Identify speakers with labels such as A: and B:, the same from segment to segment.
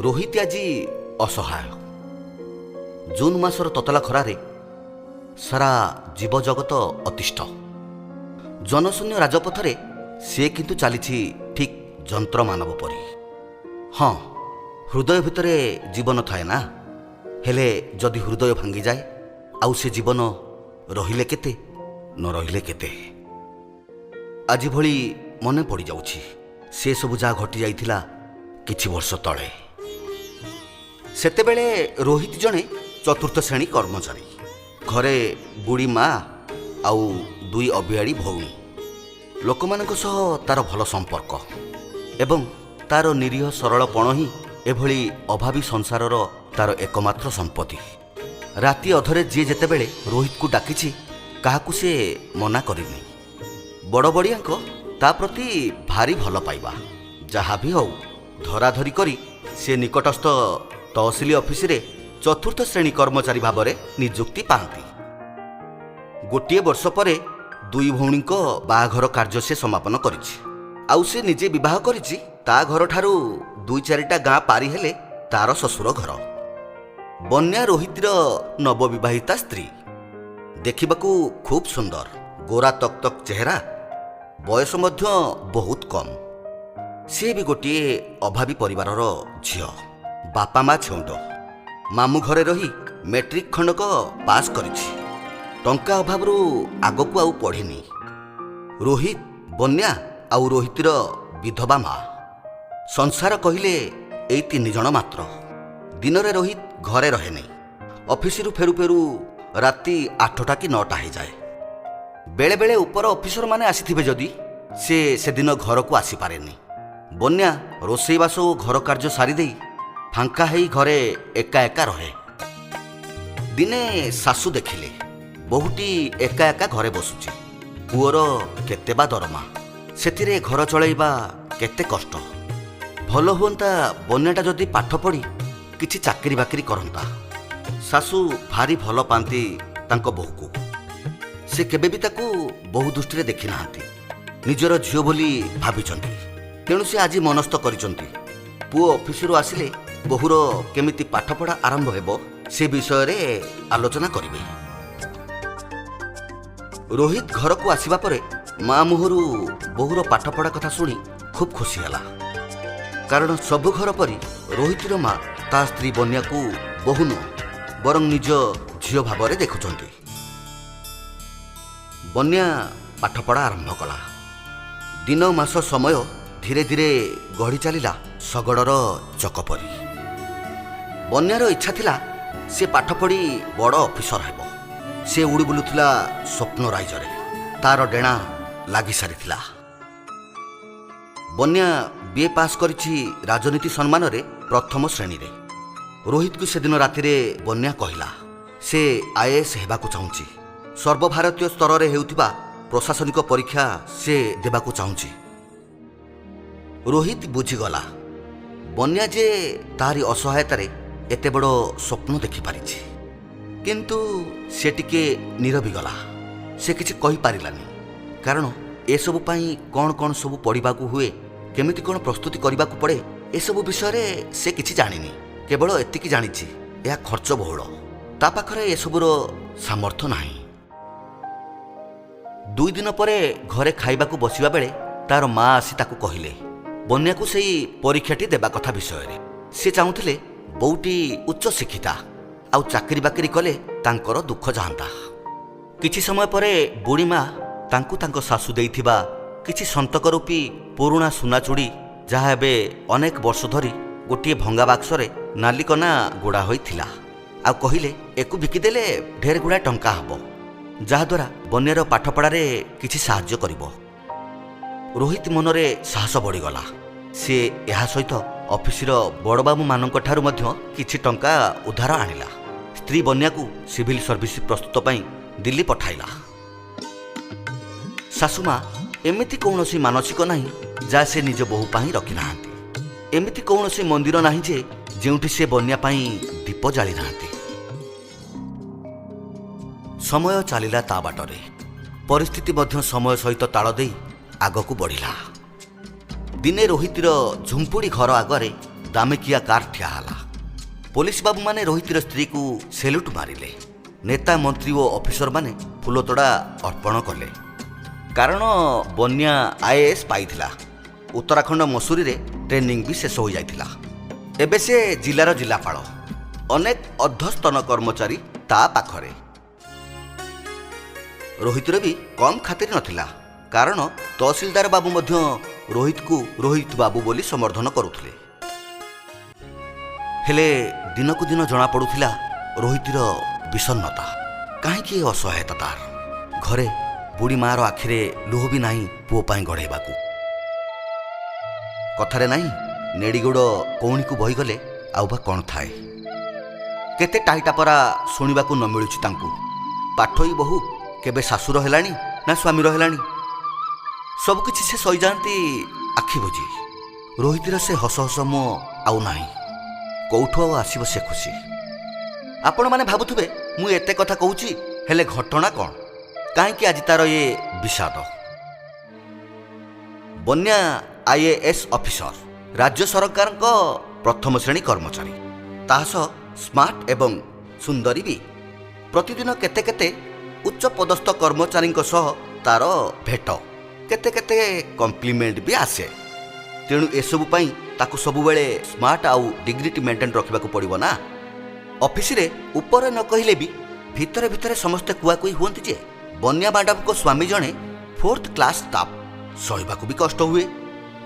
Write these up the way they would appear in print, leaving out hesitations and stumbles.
A: ରୋହିତ ଆଜି ଅସହାୟ। ଜୁନ ମାସର ତତଲା ଖରାରେ ସାରା ଜୀବଜଗତ ଅତିଷ୍ଠ। ଜନଶୂନ୍ୟ ରାଜପଥରେ ସେ କିନ୍ତୁ ଚାଲିଛି ଠିକ୍ ଯନ୍ତ୍ରମାନବ ପରି। ହଁ, ହୃଦୟ ଭିତରେ ଜୀବନ ଥାଏ ନା, ହେଲେ ଯଦି ହୃଦୟ ଭାଙ୍ଗିଯାଏ ଆଉ ସେ ଜୀବନ ରହିଲେ କେତେ ନ ରହିଲେ କେତେ। ଆଜି ଭଳି ମନେ ପଡ଼ିଯାଉଛି ସେ ସବୁ ଯାହା ଘଟି ଯାଇଥିଲା କିଛି ବର୍ଷ ତଳେ। ସେତେବେଳେ ରୋହିତ ଜଣେ ଚତୁର୍ଥ ଶ୍ରେଣୀ କର୍ମଚାରୀ। ଘରେ ବୁଢ଼ୀ ମା ଆଉ ଦୁଇ ଅବିହାଡ଼ି ଭଉଣୀ। ଲୋକମାନଙ୍କ ସହ ତାର ଭଲ ସମ୍ପର୍କ ଏବଂ ତାର ନିରୀହ ସରଳପଣ ହିଁ ଏଭଳି ଅଭାବୀ ସଂସାରର ତାର ଏକମାତ୍ର ସମ୍ପତ୍ତି। ରାତି ଅଧରେ ଯିଏ ଯେତେବେଳେ ରୋହିତକୁ ଡାକିଛି କାହାକୁ ସେ ମନା କରିନି। ବଡ଼ ବଡ଼ିଆଙ୍କ ତା ପ୍ରତି ଭାରି ଭଲ ପାଇବା। ଯାହା ବି ହେଉ ଧରାଧରି କରି ସେ ନିକଟସ୍ଥ ତହସିଲ ଅଫିସରେ ଚତୁର୍ଥ ଶ୍ରେଣୀ କର୍ମଚାରୀ ଭାବରେ ନିଯୁକ୍ତି ପାଆନ୍ତି। ଗୋଟିଏ ବର୍ଷ ପରେ ଦୁଇ ଭଉଣୀଙ୍କ ବାହାଘର କାର୍ଯ୍ୟ ସେ ସମାପନ କରିଛି। ଆଉ ସେ ନିଜେ ବିବାହ କରିଛି। ତା ଘରଠାରୁ 2-4ଟା ଗାଁ ପାରି ହେଲେ ତାର ଶ୍ୱଶୁର ଘର। ବନ୍ୟା ରୋହିତର ନବବିବାହିତା ସ୍ତ୍ରୀ। ଦେଖିବାକୁ ଖୁବ୍ ସୁନ୍ଦର, ଗୋରା ତକ୍ ତକ୍ ଚେହେରା, ବୟସ ମଧ୍ୟ ବହୁତ କମ୍। ସେ ବି ଗୋଟିଏ ଅଭାବୀ ପରିବାରର ଝିଅ। ବାପା ମା ଛେଉଣ୍ଡ। ମାମୁଁ ଘରେ ରହି ମେଟ୍ରିକ୍ ଖଣ୍ଡକ ପାସ୍ କରିଛି। ଟଙ୍କା ଅଭାବରୁ ଆଗକୁ ଆଉ ପଢ଼ିନି। ରୋହିତ, ବନ୍ୟା ଆଉ ରୋହିତର ବିଧବା ମା। ସଂସାର କହିଲେ ଏଇ 3 ଜଣ ମାତ୍ର। ଦିନରେ ରୋହିତ ଘରେ ରହେନି। ଅଫିସରୁ ଫେରୁ ଫେରୁ ରାତି 8ଟା କି 9ଟା ହେଇଯାଏ। ବେଳେବେଳେ ଉପର ଅଫିସରମାନେ ଆସିଥିବେ ଯଦି ସେ ସେଦିନ ଘରକୁ ଆସିପାରେନି। ବନ୍ୟା ରୋଷେଇବାସ ଓ ଘର କାର୍ଯ୍ୟ ସାରିଦେଇ ଫାଙ୍କା ହେଇ ଘରେ ଏକା ଏକା ରହେ। ଦିନେ ଶାଶୁ ଦେଖିଲେ ବୋହୂଟି ଏକା ଏକା ଘରେ ବସୁଛି। ପୁଅର କେତେ ବା ଦରମା, ସେଥିରେ ଘର ଚଳାଇବା କେତେ କଷ୍ଟ। ଭଲ ହୁଅନ୍ତା ବନ୍ୟାଟା ଯଦି ପାଠ ପଢ଼ି କିଛି ଚାକିରି ବାକିରି କରନ୍ତା। ଶାଶୁ ଭାରି ଭଲ ପାଆନ୍ତି ତାଙ୍କ ବୋହୂକୁ। ସେ କେବେ ବି ତାକୁ ବୋହୂ ଦୃଷ୍ଟିରେ ଦେଖି ନାହାନ୍ତି। ନିଜର ଝିଅ ବୋଲି ଭାବିଛନ୍ତି। ତେଣୁ ସେ ଆଜି ମନସ୍ଥ କରିଛନ୍ତି ପୁଅ ଅଫିସରୁ ଆସିଲେ ବୋହୂର କେମିତି ପାଠପଢ଼ା ଆରମ୍ଭ ହେବ ସେ ବିଷୟରେ ଆଲୋଚନା କରିବେ। ରୋହିତ ଘରକୁ ଆସିବା ପରେ ମା ମୁହଁରୁ ବୋହୂର ପାଠପଢ଼ା କଥା ଶୁଣି ଖୁବ୍ ଖୁସି ହେଲା। କାରଣ ସବୁ ଘର ପରି ରୋହିତର ମା ତା ସ୍ତ୍ରୀ ବନ୍ୟାକୁ ବୋହୂ ନୁହଁ ବରଂ ନିଜ ଝିଅ ଭାବରେ ଦେଖୁଛନ୍ତି। ବନ୍ୟା ପାଠପଢ଼ା ଆରମ୍ଭ କଲା। ଦିନ ମାସ ସମୟ ଧୀରେ ଧୀରେ ଗଢ଼ି ଚାଲିଲା ଶଗଡ଼ର ଚକ ପରି। ବନ୍ୟାର ଇଚ୍ଛା ଥିଲା ସେ ପାଠ ପଢ଼ି ବଡ଼ ଅଫିସର ହେବ। ସେ ଉଡ଼ି ବୁଲୁଥିଲା ସ୍ୱପ୍ନ ରାଇଜରେ। ତାର ଡେଣା ଲାଗି ସାରିଥିଲା। ବନ୍ୟା BA ପାସ୍ କରିଛି ରାଜନୀତି ସମ୍ମାନରେ ପ୍ରଥମ ଶ୍ରେଣୀରେ। ରୋହିତକୁ ସେଦିନ ରାତିରେ ବନ୍ୟା କହିଲା ସେ IAS ହେବାକୁ ଚାହୁଁଛି। ସର୍ବଭାରତୀୟ ସ୍ତରରେ ହେଉଥିବା ପ୍ରଶାସନିକ ପରୀକ୍ଷା ସେ ଦେବାକୁ ଚାହୁଁଛି। ରୋହିତ ବୁଝିଗଲା ବନ୍ୟା ଯେ ତାରି ଅସହାୟତାରେ ଏତେ ବଡ଼ ସ୍ୱପ୍ନ ଦେଖିପାରିଛି। କିନ୍ତୁ ସେ ଟିକେ ନୀରବିଗଲା। ସେ କିଛି କହିପାରିଲାନି। କାରଣ ଏସବୁ ପାଇଁ କ'ଣ କ'ଣ ସବୁ ପଢ଼ିବାକୁ ହୁଏ, କେମିତି କ'ଣ ପ୍ରସ୍ତୁତି କରିବାକୁ ପଡ଼େ, ଏସବୁ ବିଷୟରେ ସେ କିଛି ଜାଣିନି। କେବଳ ଏତିକି ଜାଣିଛି ଏହା ଖର୍ଚ୍ଚ ବହୁଳ। ତା ପାଖରେ ଏସବୁର ସାମର୍ଥ୍ୟ ନାହିଁ। 2 ଦିନ ପରେ ଘରେ ଖାଇବାକୁ ବସିବା ବେଳେ ତାର ମା ଆସି ତାକୁ କହିଲେ ବନ୍ୟାକୁ ସେଇ ପରୀକ୍ଷାଟି ଦେବା କଥା ବିଷୟରେ। ସେ ଚାହୁଁଥିଲେ ବୋଉଟି ଉଚ୍ଚ ଶିକ୍ଷିତା ଆଉ ଚାକିରି ବାକିରି କଲେ ତାଙ୍କର ଦୁଃଖ ଯାଆନ୍ତା। କିଛି ସମୟ ପରେ ବୁଢ଼ୀ ମା ତାଙ୍କୁ ତାଙ୍କ ଶାଶୁ ଦେଇଥିବା କିଛି ସନ୍ତକରୂପୀ ପୁରୁଣା ସୁନା ଚୁଡ଼ି, ଯାହା ଏବେ ଅନେକ ବର୍ଷ ଧରି ଗୋଟିଏ ଭଙ୍ଗା ବାକ୍ସରେ ନାଲିକନା ଗୋଡ଼ା ହୋଇଥିଲା, ଆଉ କହିଲେ ଏକୁ ବିକିଦେଲେ ଢେର ଗୁଡ଼ା ଟଙ୍କା ହେବ, ଯାହାଦ୍ୱାରା ବନ୍ୟାର ପାଠପଢ଼ାରେ କିଛି ସାହାଯ୍ୟ କରିବ। ରୋହିତ ମନରେ ସାହସ ବଢ଼ିଗଲା। ସେ ଏହା ସହିତ ଅଫିସର ବଡ଼ବାବୁମାନଙ୍କ ଠାରୁ ମଧ୍ୟ କିଛି ଟଙ୍କା ଉଧାର ଆଣିଲା। ସ୍ତ୍ରୀ ବନ୍ୟାକୁ ସିଭିଲ ସର୍ଭିସ ପ୍ରସ୍ତୁତ ପାଇଁ ଦିଲ୍ଲୀ ପଠାଇଲା। ଶାଶୁମା ଏମିତି କୌଣସି ମାନସିକ ନାହିଁ ଯାହା ସେ ନିଜ ବୋହୂ ପାଇଁ ରଖିନାହାନ୍ତି। ଏମିତି କୌଣସି ମନ୍ଦିର ନାହିଁ ଯେ ଯେଉଁଠି ସେ ବନ୍ୟା ପାଇଁ ଦୀପ ଜାଳି ନାହାନ୍ତି। ସମୟ ଚାଲିଲା ତା ବାଟରେ। ପରିସ୍ଥିତି ମଧ୍ୟ ସମୟ ସହିତ ତାଳ ଦେଇ ଆଗକୁ ବଢ଼ିଲା। ଦିନେ ରୋହିତର ଝୁମ୍ପୁଡ଼ି ଘର ଆଗରେ ଦାମିକିଆ କାର ଠିଆ ହେଲା। ପୋଲିସ ବାବୁମାନେ ରୋହିତର ସ୍ତ୍ରୀକୁ ସେଲ୍ୟୁଟ୍ ମାରିଲେ। ନେତା ମନ୍ତ୍ରୀ ଓ ଅଫିସରମାନେ ଫୁଲତୋଡ଼ା ଅର୍ପଣ କଲେ। କାରଣ ବନ୍ୟା IAS ପାଇଥିଲା। ଉତ୍ତରାଖଣ୍ଡ ମସୁରୀରେ ଟ୍ରେନିଂ ବି ଶେଷ ହୋଇଯାଇଥିଲା। ଏବେ ସେ ଜିଲ୍ଲାର ଜିଲ୍ଲାପାଳ। ଅନେକ ଅର୍ଦ୍ଧସ୍ତନ କର୍ମଚାରୀ ତା ପାଖରେ। ରୋହିତର ବି କମ୍ ଖାତିର ନଥିଲା। କାରଣ ତହସିଲଦାର ବାବୁ ମଧ୍ୟ ରୋହିତକୁ ରୋହିତ ବାବୁ ବୋଲି ସମର୍ଥନ କରୁଥିଲେ। ହେଲେ ଦିନକୁ ଦିନ ଜଣାପଡ଼ୁଥିଲା ରୋହିତର ବିଷଣ୍ଣତା। କାହିଁକି ଅସହାୟତା ତାର? ଘରେ ବୁଢ଼ୀ ମାଆର ଆଖିରେ ଲୁହ ବି ନାହିଁ ପୁଅ ପାଇଁ ଗଢ଼େଇବାକୁ। କଥାରେ ନାହିଁ ନେଡ଼ିଗୋଡ଼ କଉଣିକୁ ବହିଗଲେ ଆଉ ବା କ'ଣ ଥାଏ। କେତେ ଟାହିଟାପରା ଶୁଣିବାକୁ ନ ମିଳୁଛି ତାଙ୍କୁ। ପାଠୋଇ ବୋହୂ କେବେ ଶାଶୁର ହେଲାଣି ନା ସ୍ୱାମୀର ହେଲାଣି। ସବୁକିଛି ସେ ସହିଯାଆନ୍ତି ଆଖି ବୁଜି। ରୋହିତର ସେ ହସ ହସ ମୁହଁ ଆଉ ନାହିଁ। କୋଉଠୁ ଆଉ ଆସିବ ସେ ଖୁସି? ଆପଣମାନେ ଭାବୁଥିବେ ମୁଁ ଏତେ କଥା କହୁଛି, ହେଲେ ଘଟଣା କ'ଣ? କାହିଁକି ଆଜି ତାର ଏ ବିଷାଦ? ବନ୍ୟା IAS ଅଫିସର, ରାଜ୍ୟ ସରକାରଙ୍କ ପ୍ରଥମ ଶ୍ରେଣୀ କର୍ମଚାରୀ। ତାହା ସହ ସ୍ମାର୍ଟ ଏବଂ ସୁନ୍ଦରୀ ବି। ପ୍ରତିଦିନ କେତେ କେତେ ଉଚ୍ଚ ପଦସ୍ଥ କର୍ମଚାରୀଙ୍କ ସହ ତାର ଭେଟ, କେତେ କେତେ କମ୍ପ୍ଲିମେଣ୍ଟ ବି ଆସେ। ତେଣୁ ଏସବୁ ପାଇଁ ତାକୁ ସବୁବେଳେ ସ୍ମାର୍ଟ ଆଉ ଡିଗ୍ନିଟି ମେଣ୍ଟେନ୍ ରଖିବାକୁ ପଡ଼ିବ ନା। ଅଫିସରେ ଉପରେ ନ କହିଲେ ବି ଭିତରେ ଭିତରେ ସମସ୍ତେ କୁହାକୁହି ହୁଅନ୍ତି ଯେ ବନ୍ୟା ମ୍ୟାଡାମଙ୍କ ସ୍ୱାମୀ ଜଣେ 4th କ୍ଲାସ୍ ଷ୍ଟାଫ୍। ସହିବାକୁ ବି କଷ୍ଟ ହୁଏ।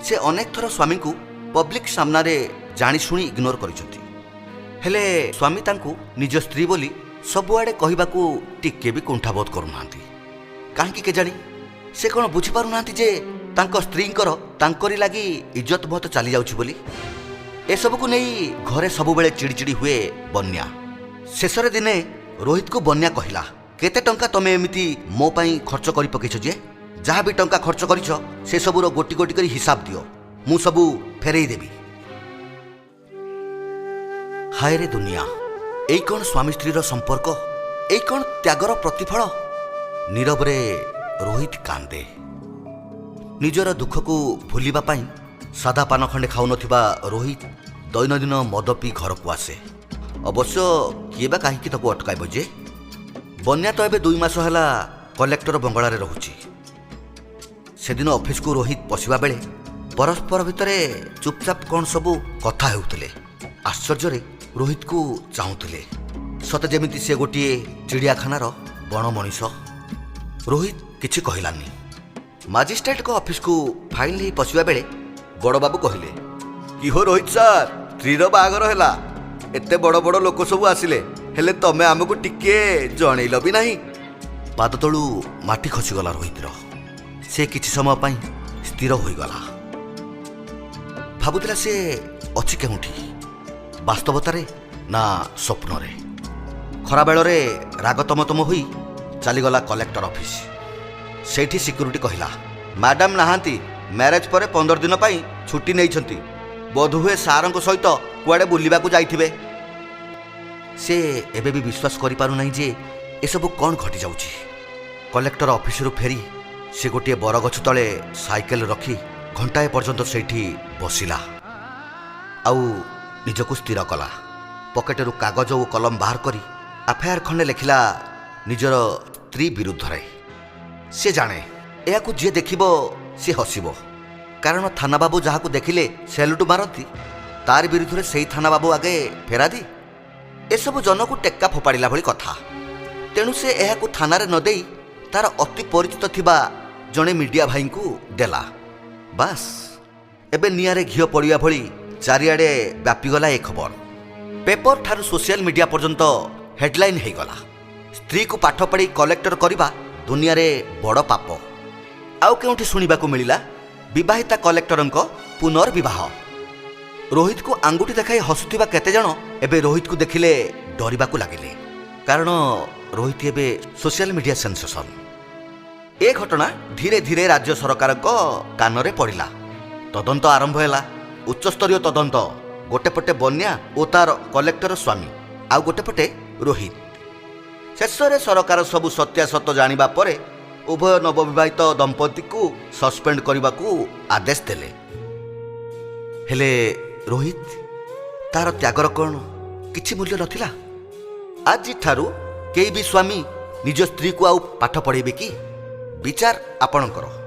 A: ସେ ଅନେକ ଥର ସ୍ୱାମୀଙ୍କୁ ପବ୍ଲିକ୍ ସାମ୍ନାରେ ଜାଣିଶୁଣି ଇଗ୍ନୋର କରିଛନ୍ତି। ହେଲେ ସ୍ୱାମୀ ତାଙ୍କୁ ନିଜ ସ୍ତ୍ରୀ ବୋଲି ସବୁଆଡ଼େ କହିବାକୁ ଟିକେ ବି କୁଣ୍ଠାବୋଧ କରୁନାହାନ୍ତି। କାହିଁକି କେଜାଣି? ସେ କ'ଣ ବୁଝିପାରୁନାହାନ୍ତି ଯେ ତାଙ୍କ ସ୍ତ୍ରୀଙ୍କର ତାଙ୍କରି ଲାଗି ଇଜ୍ଜତ ମହତ ଚାଲିଯାଉଛି ବୋଲି? ଏସବୁକୁ ନେଇ ଘରେ ସବୁବେଳେ ଚିଡ଼ିଚିଡ଼ି ହୁଏ ବନ୍ୟା। ଶେଷରେ ଦିନେ ରୋହିତକୁ ବନ୍ୟା କହିଲା, କେତେ ଟଙ୍କା ତମେ ଏମିତି ମୋ ପାଇଁ ଖର୍ଚ୍ଚ କରି ପକେଇଛ ଯେ? ଯାହା ବି ଟଙ୍କା ଖର୍ଚ୍ଚ କରିଛ ସେସବୁର ଗୋଟି ଗୋଟି କରି ହିସାବ ଦିଅ, ମୁଁ ସବୁ ଫେରେଇ ଦେବି। ହାୟରେ ଦୁନିଆ! ଏଇ କ'ଣ ସ୍ୱାମୀ ସ୍ତ୍ରୀର ସମ୍ପର୍କ? ଏଇ କ'ଣ ତ୍ୟାଗର ପ୍ରତିଫଳ? ନୀରବରେ ରୋହିତ କାନ୍ଦେ। ନିଜର ଦୁଃଖକୁ ଭୁଲିବା ପାଇଁ ସାଦା ପାନ ଖଣ୍ଡେ ଖାଉନଥିବା ରୋହିତ ଦୈନନ୍ଦିନ ମଦ ପିଇ ଘରକୁ ଆସେ। ଅବଶ୍ୟ କିଏ ବା କାହିଁକି ତାକୁ ଅଟକାଇବ ଯେ? ବନ୍ୟା ତ ଏବେ 2 ମାସ ହେଲା କଲେକ୍ଟର ବଙ୍ଗଳାରେ ରହୁଛି। ସେଦିନ ଅଫିସକୁ ରୋହିତ ପଶିବା ବେଳେ ପରସ୍ପର ଭିତରେ ଚୁପଚାପ କ'ଣ ସବୁ କଥା ହେଉଥିଲେ। ଆଶ୍ଚର୍ଯ୍ୟରେ ରୋହିତକୁ ଚାହୁଁଥିଲେ, ସତେ ଯେମିତି ସେ ଗୋଟିଏ ଚିଡ଼ିଆଖାନାର ବଣ ମଣିଷ। ରୋହିତ କିଛି କହିଲାନି। ମାଜିଷ୍ଟ୍ରେଟଙ୍କ ଅଫିସକୁ ଫାଇଲ୍ ନେଇ ପଶିବା ବେଳେ ବଡ଼ବାବୁ କହିଲେ, କି ହୋ ରୋହିତ ସାର୍, ସ୍ତ୍ରୀର ବାହାଘର ହେଲା, ଏତେ ବଡ଼ ବଡ଼ ଲୋକ ସବୁ ଆସିଲେ, ହେଲେ ତମେ ଆମକୁ ଟିକେ ଜଣେଇଲ ବି ନାହିଁ। ପାଦ ତଳୁ ମାଟି ଖସିଗଲା ରୋହିତର। ସେ କିଛି ସମୟ ପାଇଁ ସ୍ଥିର ହୋଇଗଲା। ଭାବୁଥିଲା ସେ ଅଛି କେଉଁଠି, ବାସ୍ତବତାରେ ନା ସ୍ୱପ୍ନରେ। ଖରାବେଳରେ ରାଗ ତମତମ ହୋଇ ଚାଲିଗଲା କଲେକ୍ଟର ଅଫିସ। ସେଇଠି ସିକ୍ୟୁରିଟି କହିଲା, ମ୍ୟାଡାମ୍ ନାହାନ୍ତି, ମ୍ୟାରେଜ୍ ପରେ 15 ଦିନ ପାଇଁ ଛୁଟି ନେଇଛନ୍ତି। ବୋଧହୁଏ ସାରଙ୍କ ସହିତ କୁଆଡ଼େ ବୁଲିବାକୁ ଯାଇଥିବେ। ସେ ଏବେ ବି ବିଶ୍ୱାସ କରିପାରୁନାହିଁ ଯେ ଏସବୁ କ'ଣ ଘଟିଯାଉଛି। କଲେକ୍ଟର ଅଫିସରୁ ଫେରି ସେ ଗୋଟିଏ ବରଗଛ ତଳେ ସାଇକେଲ ରଖି ଘଣ୍ଟାଏ ପର୍ଯ୍ୟନ୍ତ ସେଇଠି ବସିଲା। ଆଉ ନିଜକୁ ସ୍ଥିର କଲା। ପକେଟରୁ କାଗଜ ଓ କଲମ ବାହାର କରି ଏଫଆଇଆର ଖଣ୍ଡେ ଲେଖିଲା ନିଜର ସ୍ତ୍ରୀ ବିରୁଦ୍ଧରେ। ସେ ଜାଣେ ଏହାକୁ ଯିଏ ଦେଖିବ ସେ ହସିବ। କାରଣ ଥାନାବାବୁ ଯାହାକୁ ଦେଖିଲେ ସେଲୁଟ ମାରନ୍ତି, ତାରି ବିରୁଦ୍ଧରେ ସେଇ ଥାନାବାବୁ ଆଗେ ଫେରାଦି। ଏସବୁ ଜନକୁ ଟେକା ଫୋପାଡ଼ିଲା ଭଳି କଥା। ତେଣୁ ସେ ଏହାକୁ ଥାନାରେ ନ ଦେଇ ତାର ଅତି ପରିଚିତ ଥିବା ଜଣେ ମିଡ଼ିଆ ଭାଇଙ୍କୁ ଦେଲା। ବାସ୍, ଏବେ ନିଆଁରେ ଘିଅ ପଡ଼ିବା ଭଳି ଚାରିଆଡ଼େ ବ୍ୟାପିଗଲା ଏ ଖବର। ପେପର ଠାରୁ ସୋସିଆଲ ମିଡ଼ିଆ ପର୍ଯ୍ୟନ୍ତ ହେଡଲାଇନ୍ ହେଇଗଲା। ସ୍ତ୍ରୀକୁ ପାଠ ପଢ଼ି କଲେକ୍ଟର କରିବା ଦୁନିଆରେ ବଡ଼ ପାପ। ଆଉ କେଉଁଠି ଶୁଣିବାକୁ ମିଳିଲା ବିବାହିତା କଲେକ୍ଟରଙ୍କ ପୁନର୍ବିବାହ। ରୋହିତକୁ ଆଙ୍ଗୁଠି ଦେଖାଇ ହସୁଥିବା କେତେଜଣ ଏବେ ରୋହିତକୁ ଦେଖିଲେ ଡରିବାକୁ ଲାଗିଲେ। କାରଣ ରୋହିତ ଏବେ ସୋସିଆଲ ମିଡ଼ିଆ ସେନ୍ସେସନ୍। ଏ ଘଟଣା ଧୀରେ ଧୀରେ ରାଜ୍ୟ ସରକାରଙ୍କ କାନରେ ପଡ଼ିଲା। ତଦନ୍ତ ଆରମ୍ଭ ହେଲା। ଉଚ୍ଚସ୍ତରୀୟ ତଦନ୍ତ। ଗୋଟେ ପଟେ ବନ୍ୟା ଓ ତାର କଲେକ୍ଟର ସ୍ୱାମୀ, ଆଉ ଗୋଟେ ପଟେ ରୋହିତ। ଶେଷରେ ସରକାର ସବୁ ସତ୍ୟାସତ ଜାଣିବା ପରେ ଉଭୟ ନବବିବାହିତ ଦମ୍ପତିକୁ ସସ୍ପେଣ୍ଡ କରିବାକୁ ଆଦେଶ ଦେଲେ। ହେଲେ ରୋହିତ ତାର ତ୍ୟାଗର କ'ଣ କିଛି ମୂଲ୍ୟ ନଥିଲା? ଆଜିଠାରୁ କେହି ବି ସ୍ୱାମୀ ନିଜ ସ୍ତ୍ରୀକୁ ଆଉ ପାଠ ପଢ଼େଇବେ କି? ବିଚାର ଆପଣଙ୍କର।